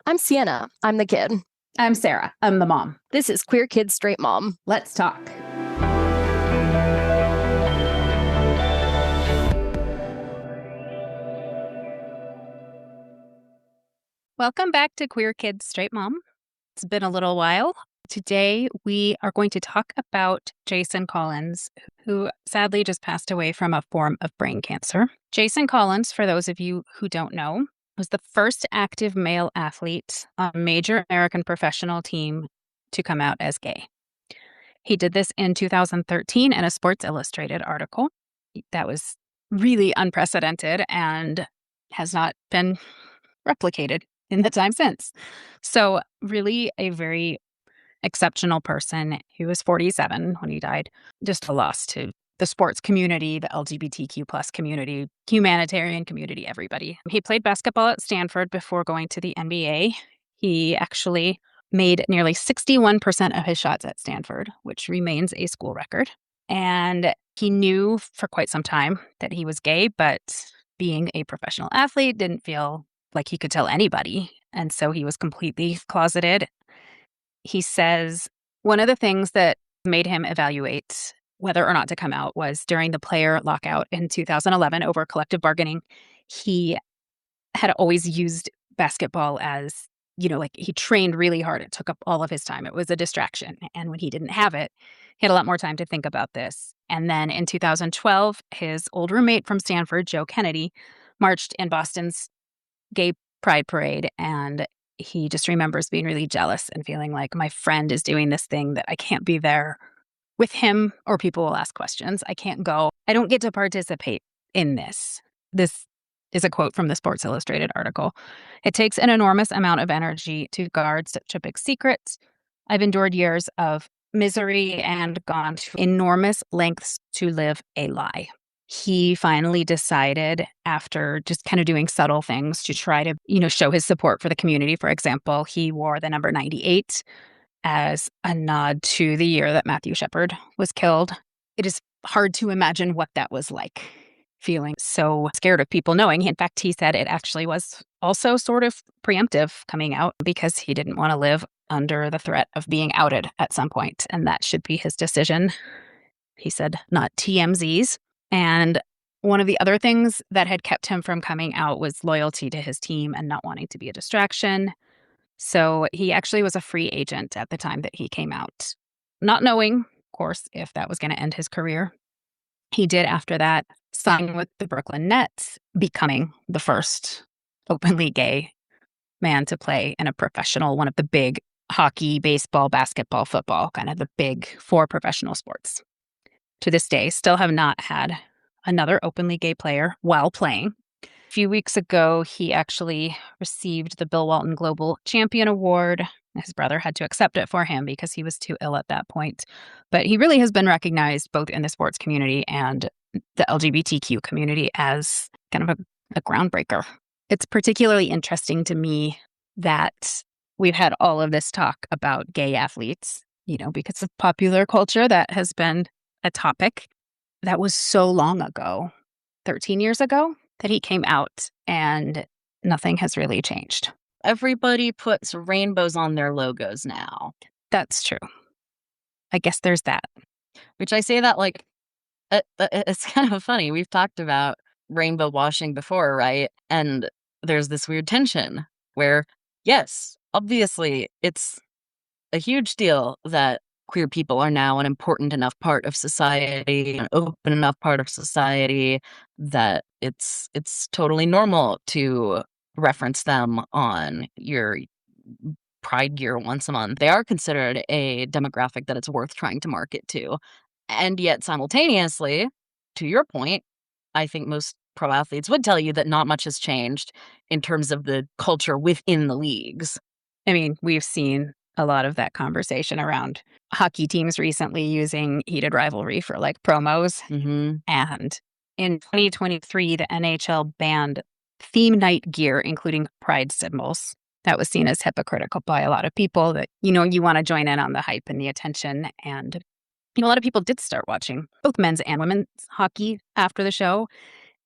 I'm Sienna. I'm the kid. I'm Sarah. I'm the mom. This is Queer Kid Straight Mom. Let's talk. Welcome back to Queer Kid Straight Mom. It's been a little while. Today, we are going to talk about Jason Collins, who sadly just passed away from a form of brain cancer. Jason Collins, for those of you who don't know, was the first active male athlete on a major American professional team to come out as gay. He did this in 2013 in a Sports Illustrated article. That was really unprecedented and has not been replicated in the time since. So really a very exceptional person. He was 47 when he died. Just a loss to the sports community, the LGBTQ plus community, humanitarian community, everybody. He played basketball at Stanford before going to the NBA. He actually made nearly 61% of his shots at Stanford, which remains a school record. And he knew for quite some time that he was gay, but being a professional athlete didn't feel like he could tell anybody. And so he was completely closeted. He says one of the things that made him evaluate whether or not to come out was during the player lockout in 2011 over collective bargaining. He had always used basketball as, like he trained really hard. It took up all of his time. It was a distraction. And when he didn't have it, he had a lot more time to think about this. And then in 2012, his old roommate from Stanford, Joe Kennedy, marched in Boston's gay pride parade. And he just remembers being really jealous and feeling like my friend is doing this thing that I can't be there with him, or people will ask questions. I can't go. I don't get to participate in this. This is a quote from the Sports Illustrated article. It takes an enormous amount of energy to guard such a big secret. I've endured years of misery and gone to enormous lengths to live a lie. He finally decided, after just kind of doing subtle things to try to, show his support for the community. For example, he wore the number 98 as a nod to the year that Matthew Shepard was killed. It is hard to imagine what that was like, feeling so scared of people knowing. In fact, he said it actually was also sort of preemptive coming out because he didn't want to live under the threat of being outed at some point, and that should be his decision. He said, not TMZ's. And one of the other things that had kept him from coming out was loyalty to his team and not wanting to be a distraction. So he actually was a free agent at the time that he came out, not knowing, of course, if that was going to end his career. He did, after that, sign with the Brooklyn Nets, becoming the first openly gay man to play in a professional, one of the big hockey, baseball, basketball, football, kind of the big four professional sports. To this day, still have not had another openly gay player while playing. A few weeks ago, he actually received the Bill Walton Global Champion Award. His brother had to accept it for him because he was too ill at that point. But he really has been recognized both in the sports community and the LGBTQ community as kind of a groundbreaker. It's particularly interesting to me that we've had all of this talk about gay athletes, because of popular culture that has been a topic that was so long ago, 13 years ago, that he came out, and nothing has really changed. Everybody puts rainbows on their logos now. That's true. I guess there's that. Which I say that like, it's kind of funny. We've talked about rainbow washing before, right? And there's this weird tension where, yes, obviously it's a huge deal that queer people are now an important enough part of society, an open enough part of society, that it's totally normal to reference them on your Pride Year once a month. They are considered a demographic that it's worth trying to market to. And yet simultaneously, to your point, I think most pro athletes would tell you that not much has changed in terms of the culture within the leagues. I mean, we've seen a lot of that conversation around hockey teams recently using heated rivalry for like promos. Mm-hmm. And in 2023, the NHL banned theme night gear, including pride symbols. That was seen as hypocritical by a lot of people that, you want to join in on the hype and the attention. And, a lot of people did start watching both men's and women's hockey after the show.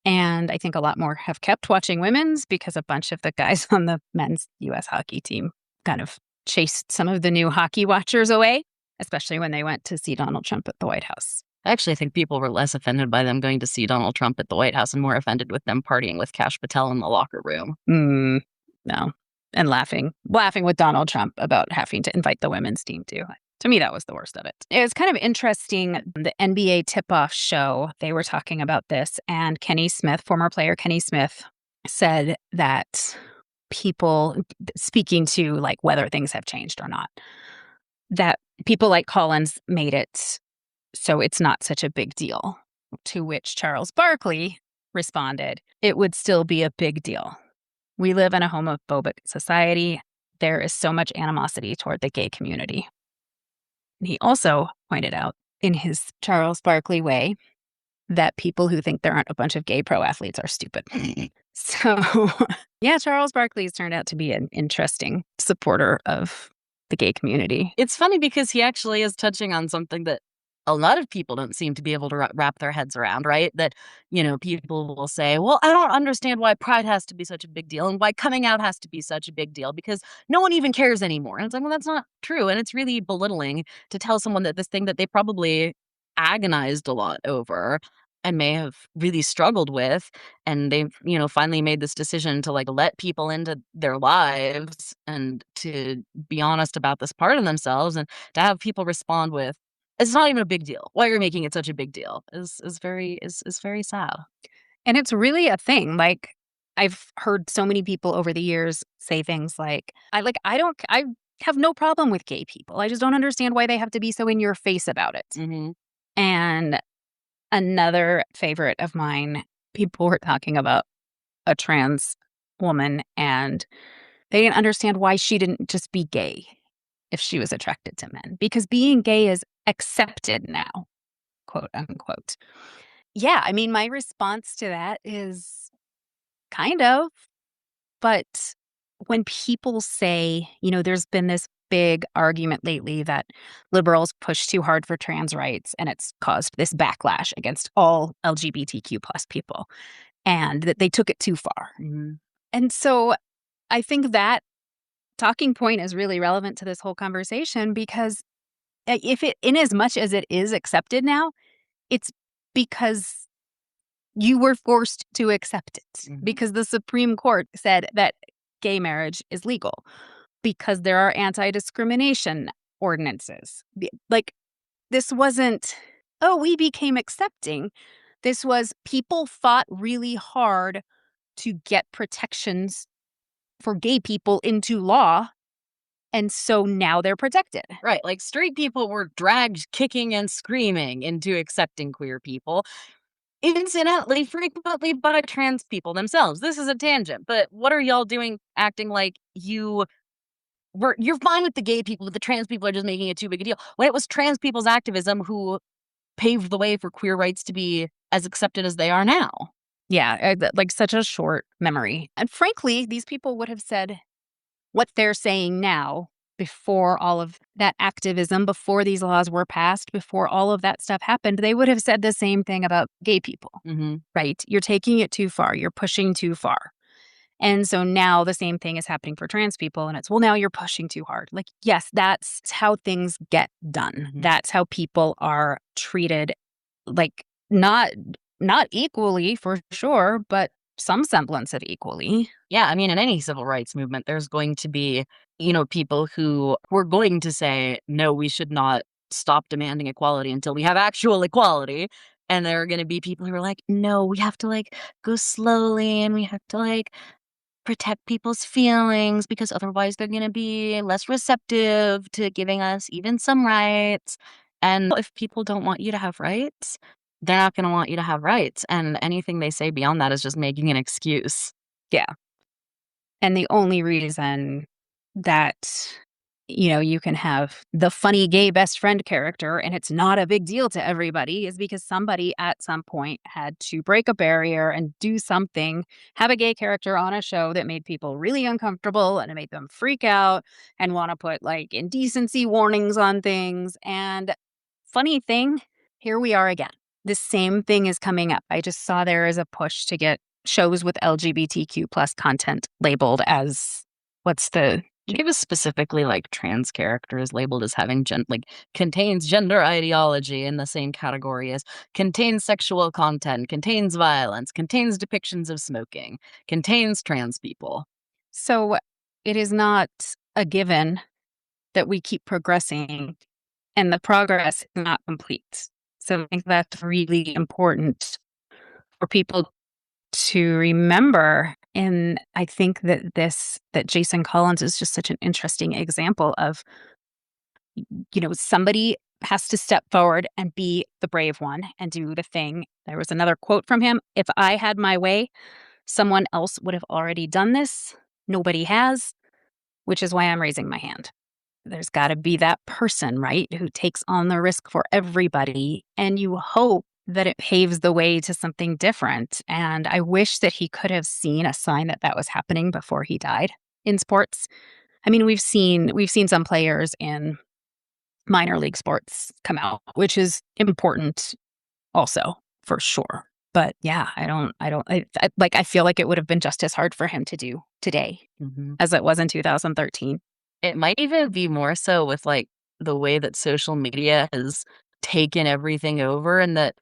And I think a lot more have kept watching women's because a bunch of the guys on the men's US hockey team kind of chased some of the new hockey watchers away, especially when they went to see Donald Trump at the White House. I actually think people were less offended by them going to see Donald Trump at the White House and more offended with them partying with Kash Patel in the locker room. No. And laughing with Donald Trump about having to invite the women's team too. To me, that was the worst of it. It was kind of interesting. The NBA tip-off show, they were talking about this, and Kenny Smith, former player Kenny Smith, said that people, speaking to like whether things have changed or not, that people like Collins made it so it's not such a big deal. To which Charles Barkley responded, "It would still be a big deal. We live in a homophobic society. There is so much animosity toward the gay community." And he also pointed out, in his Charles Barkley way, that people who think there aren't a bunch of gay pro athletes are stupid. So, yeah, Charles Barkley's turned out to be an interesting supporter of the gay community. It's funny because he actually is touching on something that a lot of people don't seem to be able to wrap their heads around, right? That, people will say, well, I don't understand why pride has to be such a big deal and why coming out has to be such a big deal because no one even cares anymore. And it's like, well, that's not true. And it's really belittling to tell someone that this thing that they probably agonized a lot over and may have really struggled with, and they've, finally made this decision to like let people into their lives and to be honest about this part of themselves, and to have people respond with, it's not even a big deal. Why you're making it such a big deal is very sad. And it's really a thing. Like, I've heard so many people over the years say things like, I have no problem with gay people. I just don't understand why they have to be so in your face about it. Mm-hmm. And another favorite of mine, people were talking about a trans woman and they didn't understand why she didn't just be gay if she was attracted to men, because being gay is accepted now, quote unquote. Yeah, I mean, my response to that is kind of, but when people say, there's been this big argument lately that liberals push too hard for trans rights and it's caused this backlash against all LGBTQ plus people and that they took it too far. Mm-hmm. And so I think that talking point is really relevant to this whole conversation because in as much as it is accepted now, it's because you were forced to accept it, because the Supreme Court said that gay marriage is legal, because there are anti-discrimination ordinances. Like, this wasn't, oh, we became accepting. This was people fought really hard to get protections for gay people into law. And so now they're protected. Right. Like, straight people were dragged kicking and screaming into accepting queer people. Incidentally, frequently by trans people themselves. This is a tangent, but what are y'all doing acting like you're fine with the gay people, but the trans people are just making it too big a deal? When it was trans people's activism who paved the way for queer rights to be as accepted as they are now. Yeah, like such a short memory. And frankly, these people would have said what they're saying now before all of that activism, before these laws were passed, before all of that stuff happened. They would have said the same thing about gay people, right? You're taking it too far. You're pushing too far. And so now the same thing is happening for trans people. And it's, well, now you're pushing too hard. Like, yes, that's how things get done. That's how people are treated, like not equally for sure, but some semblance of equally. Yeah, I mean, in any civil rights movement, there's going to be, people who were going to say, no, we should not stop demanding equality until we have actual equality. And there are going to be people who are like, no, we have to go slowly and we have to protect people's feelings because otherwise they're going to be less receptive to giving us even some rights. And if people don't want you to have rights, they're not going to want you to have rights. And anything they say beyond that is just making an excuse. Yeah. And the only reason that, you can have the funny gay best friend character and it's not a big deal to everybody is because somebody at some point had to break a barrier and do something, have a gay character on a show that made people really uncomfortable and it made them freak out and want to put indecency warnings on things. And funny thing, here we are again. the same thing is coming up. I just saw there is a push to get shows with LGBTQ plus content labeled as what's the I think it was specifically like trans characters labeled as having contains gender ideology in the same category as contains sexual content, contains violence, contains depictions of smoking, contains trans people. so it is not a given that we keep progressing and the progress is not complete. So I think that's really important for people to remember. And I think that Jason Collins is just such an interesting example of, somebody has to step forward and be the brave one and do the thing. There was another quote from him: "If I had my way, someone else would have already done this. Nobody has, which is why I'm raising my hand." There's got to be that person, right, who takes on the risk for everybody. And you hope that it paves the way to something different. And I wish that he could have seen a sign that that was happening before he died in sports. I mean, we've seen some players in minor league sports come out, which is important also, for sure. But yeah, I feel like it would have been just as hard for him to do today as it was in 2013. It might even be more so with like the way that social media has taken everything over, and that,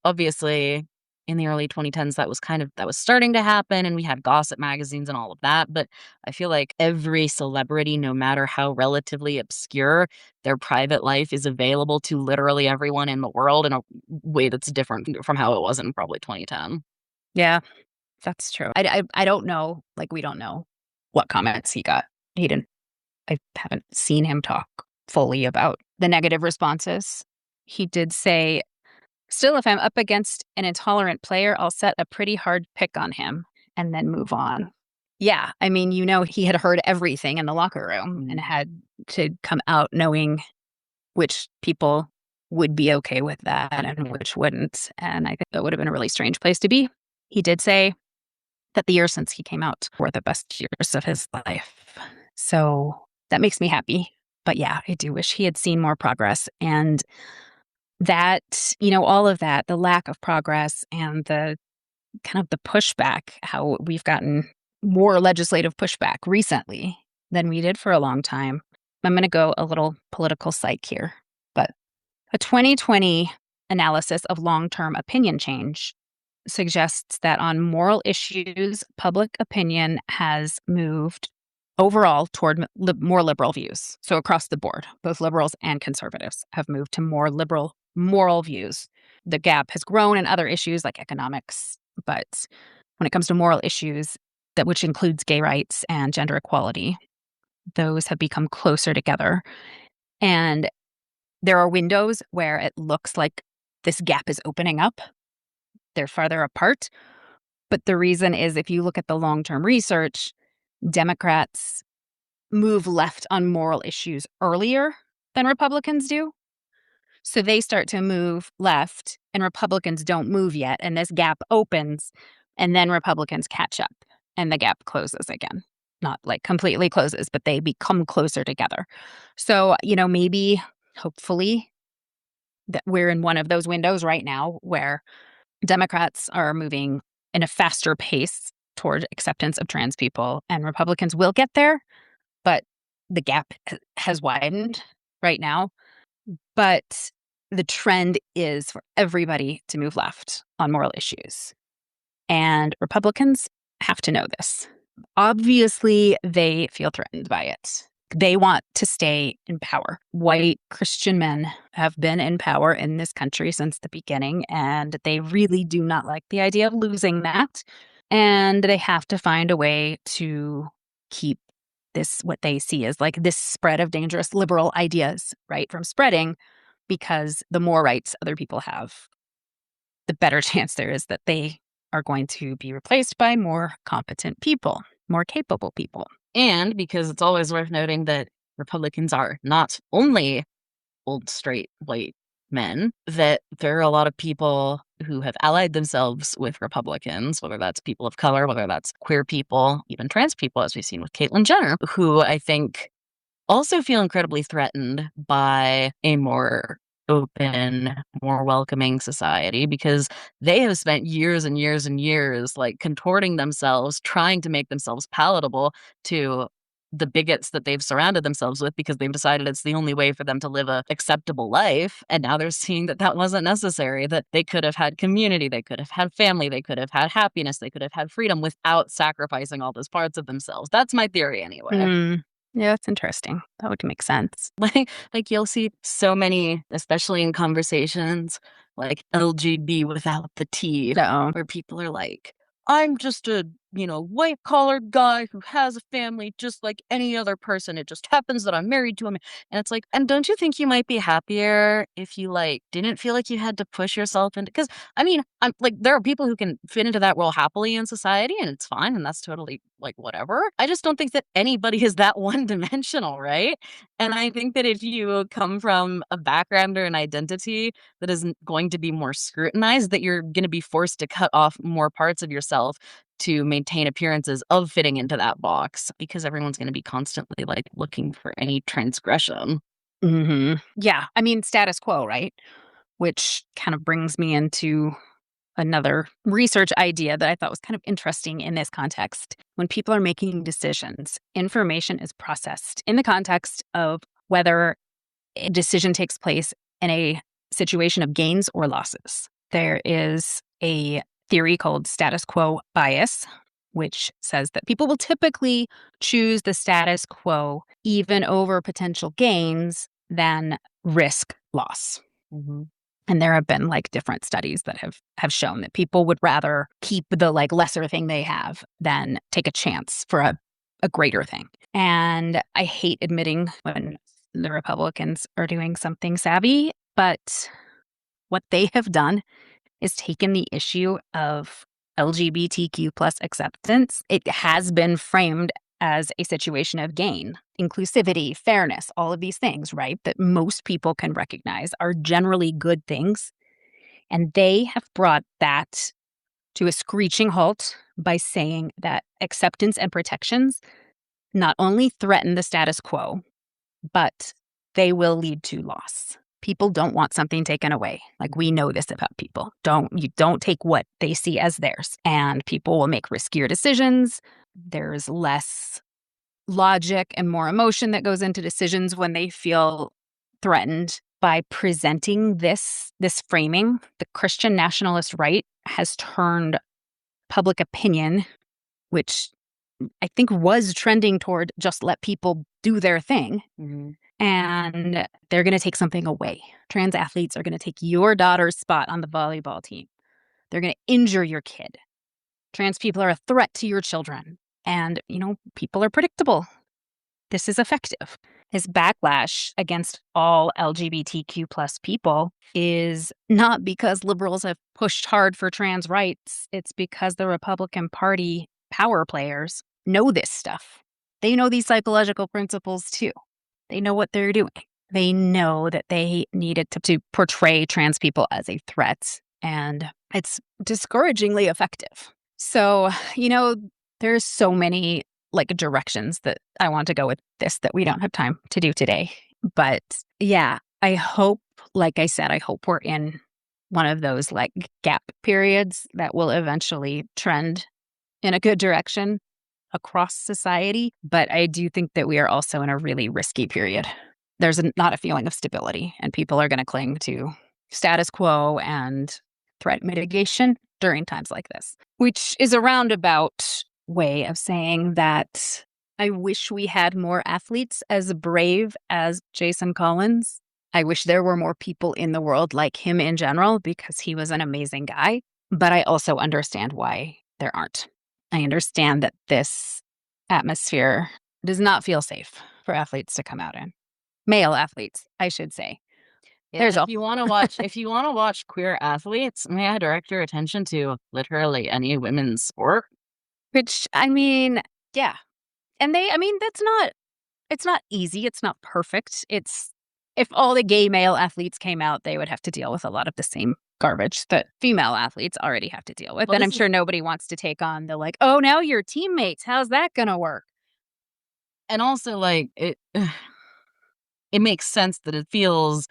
obviously in the early 2010s that was starting to happen, and we had gossip magazines and all of that. But I feel like every celebrity, no matter how relatively obscure, their private life is available to literally everyone in the world in a way that's different from how it was in probably 2010. Yeah, that's true. I don't know. Like, we don't know what comments he got. I haven't seen him talk fully about the negative responses. He did say, "Still, if I'm up against an intolerant player, I'll set a pretty hard pick on him and then move on." Yeah, I mean, he had heard everything in the locker room and had to come out knowing which people would be okay with that and which wouldn't. And I think that would have been a really strange place to be. He did say that the years since he came out were the best years of his life. So that makes me happy. But yeah, I do wish he had seen more progress. And that, all of that, the lack of progress and the kind of the pushback, how we've gotten more legislative pushback recently than we did for a long time. I'm going to go a little political psych here, but a 2020 analysis of long-term opinion change suggests that on moral issues, public opinion has moved overall toward more liberal views. So across the board, both liberals and conservatives have moved to more liberal moral views. The gap has grown in other issues like economics, but when it comes to moral issues, which includes gay rights and gender equality, those have become closer together. And there are windows where it looks like this gap is opening up. They're farther apart. But the reason is, if you look at the long-term research, Democrats move left on moral issues earlier than Republicans do. So they start to move left and Republicans don't move yet. And this gap opens and then Republicans catch up and the gap closes again. Not like completely closes, but they become closer together. So, maybe, hopefully, that we're in one of those windows right now where Democrats are moving in a faster pace toward acceptance of trans people, and Republicans will get there, but the gap has widened right now. But the trend is for everybody to move left on moral issues. And Republicans have to know this. Obviously, they feel threatened by it. They want to stay in power. White Christian men have been in power in this country since the beginning, and they really do not like the idea of losing that. And they have to find a way to keep this, what they see as like this spread of dangerous liberal ideas, right, from spreading, because the more rights other people have, the better chance there is that they are going to be replaced by more competent people, more capable people. And because it's always worth noting that Republicans are not only old, straight, white men, that there are a lot of people who have allied themselves with Republicans, whether that's people of color, whether that's queer people, even trans people, as we've seen with Caitlyn Jenner, who I think also feel incredibly threatened by a more open, more welcoming society because they have spent years and years and years like contorting themselves, trying to make themselves palatable to the bigots that they've surrounded themselves with because they've decided it's the only way for them to live a acceptable life. And now they're seeing that that wasn't necessary, that they could have had community, they could have had family, they could have had happiness, they could have had freedom without sacrificing all those parts of themselves. That's my theory anyway. Mm. Yeah, that's interesting. That would make sense. Like you'll see so many, especially in conversations, like LGB without the T, No. where people are like, I'm just a, white collared guy who has a family just like any other person. It just happens that I'm married to him. And it's like, and don't you think you might be happier if you like didn't feel like you had to push yourself into, because I mean, I'm like, there are people who can fit into that role happily in society and it's fine. And that's totally like whatever. I just don't think that anybody is that one dimensional, right? And I think that if you come from a background or an identity that isn't going to be more scrutinized, that you're going to be forced to cut off more parts of yourself to maintain appearances of fitting into that box because everyone's going to be constantly like looking for any transgression. Mm-hmm. Yeah. I mean, status quo, right? Which kind of brings me into another research idea that I thought was kind of interesting in this context. When people are making decisions, information is processed in the context of whether a decision takes place in a situation of gains or losses. There is a theory called status quo bias, which says that people will typically choose the status quo even over potential gains than risk loss. Mm-hmm. And there have been like different studies that have shown that people would rather keep the like lesser thing they have than take a chance for a greater thing. And I hate admitting when the Republicans are doing something savvy, but what they have done is taken the issue of LGBTQ plus acceptance. It has been framed as a situation of gain, inclusivity, fairness, all of these things, right? That most people can recognize are generally good things. And they have brought that to a screeching halt by saying that acceptance and protections not only threaten the status quo, but they will lead to loss. People don't want something taken away. Like we know this about people. You don't take what they see as theirs. And people will make riskier decisions. There's less logic and more emotion that goes into decisions when they feel threatened. By presenting this framing, the Christian nationalist right has turned public opinion, which I think was trending toward just let people do their thing. Mm-hmm. And they're going to take something away. Trans athletes are going to take your daughter's spot on the volleyball team. They're going to injure your kid. Trans people are a threat to your children. And, people are predictable. This is effective. This backlash against all LGBTQ plus people is not because liberals have pushed hard for trans rights. It's because the Republican Party power players know this stuff. They know these psychological principles too. They know what they're doing. They know that they needed to portray trans people as a threat, and it's discouragingly effective. So, there's so many directions that I want to go with this that we don't have time to do today. But yeah, I hope, like I said, I hope we're in one of those gap periods that will eventually trend in a good direction across society. But I do think that we are also in a really risky period. There's not a feeling of stability, and people are going to cling to status quo and threat mitigation during times like this, which is a roundabout way of saying that I wish we had more athletes as brave as Jason Collins. I wish there were more people in the world like him in general because he was an amazing guy. But I also understand why there aren't. I understand that this atmosphere does not feel safe for athletes to come out in. Male athletes, I should say. Yeah, if you want to watch queer athletes, may I direct your attention to literally any women's sport? Which, I mean, yeah. And it's not easy. It's not perfect. If all the gay male athletes came out, they would have to deal with a lot of the same garbage that female athletes already have to deal with. Well, and I'm sure nobody wants to take on the oh, now you're teammates. How's that going to work? And also it makes sense that it feels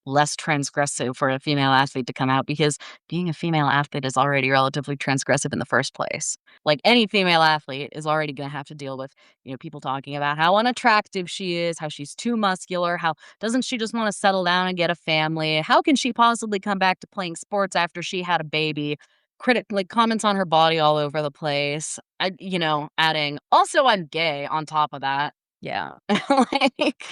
less transgressive for a female athlete to come out because being a female athlete is already relatively transgressive in the first place. Like any female athlete is already going to have to deal with, people talking about how unattractive she is, how she's too muscular, how doesn't she just want to settle down and get a family? How can she possibly come back to playing sports after she had a baby? Comments on her body all over the place. Adding, also I'm gay on top of that. Yeah. Like,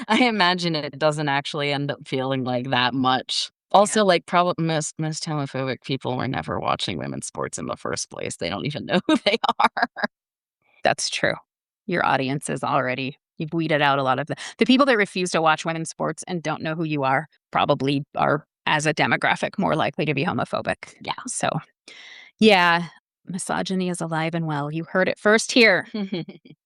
I imagine it doesn't actually end up feeling like that much. Also, probably most homophobic people were never watching women's sports in the first place. They don't even know who they are. That's true. Your audience is already, you've weeded out a lot of the people that refuse to watch women's sports and don't know who you are probably are, as a demographic, more likely to be homophobic. Yeah. So, yeah, misogyny is alive and well. You heard it first here.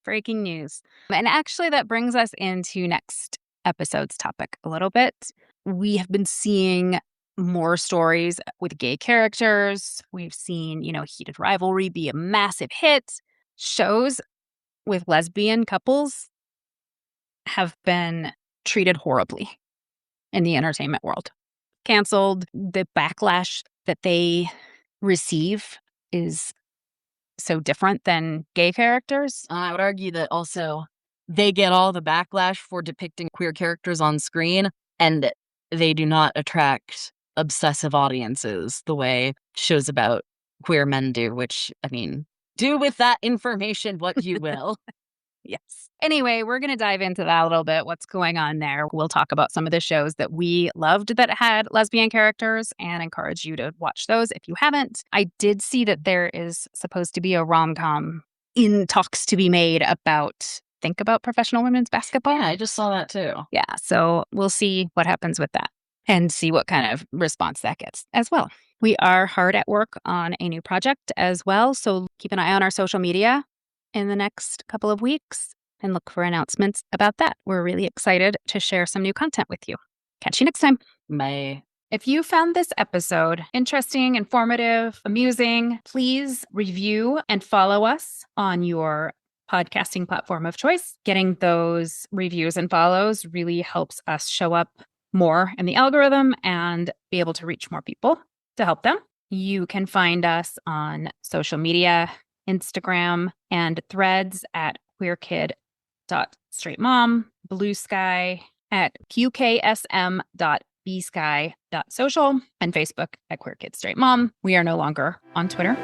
Breaking news. And actually, that brings us into next episode's topic a little bit. We have been seeing more stories with gay characters. We've seen, heated rivalry be a massive hit. Shows with lesbian couples have been treated horribly in the entertainment world. Canceled. The backlash that they receive is so different than gay characters. I would argue that also they get all the backlash for depicting queer characters on screen, and they do not attract obsessive audiences the way shows about queer men do, which, do with that information what you will. Yes. Anyway, we're going to dive into that a little bit, what's going on there. We'll talk about some of the shows that we loved that had lesbian characters and encourage you to watch those if you haven't. I did see that there is supposed to be a rom-com in talks to be made about professional women's basketball. Yeah, I just saw that too. Yeah, so we'll see what happens with that and see what kind of response that gets as well. We are hard at work on a new project as well, so keep an eye on our social media in the next couple of weeks and look for announcements about that. We're really excited to share some new content with you. Catch you next time. Bye. If you found this episode interesting, informative, amusing, please review and follow us on your podcasting platform of choice. Getting those reviews and follows really helps us show up more in the algorithm and be able to reach more people to help them. You can find us on social media, Instagram and Threads at queerkid.straightmom, Blue Sky at qksm.bsky.social, and Facebook at queerkidstraightmom. We are no longer on Twitter.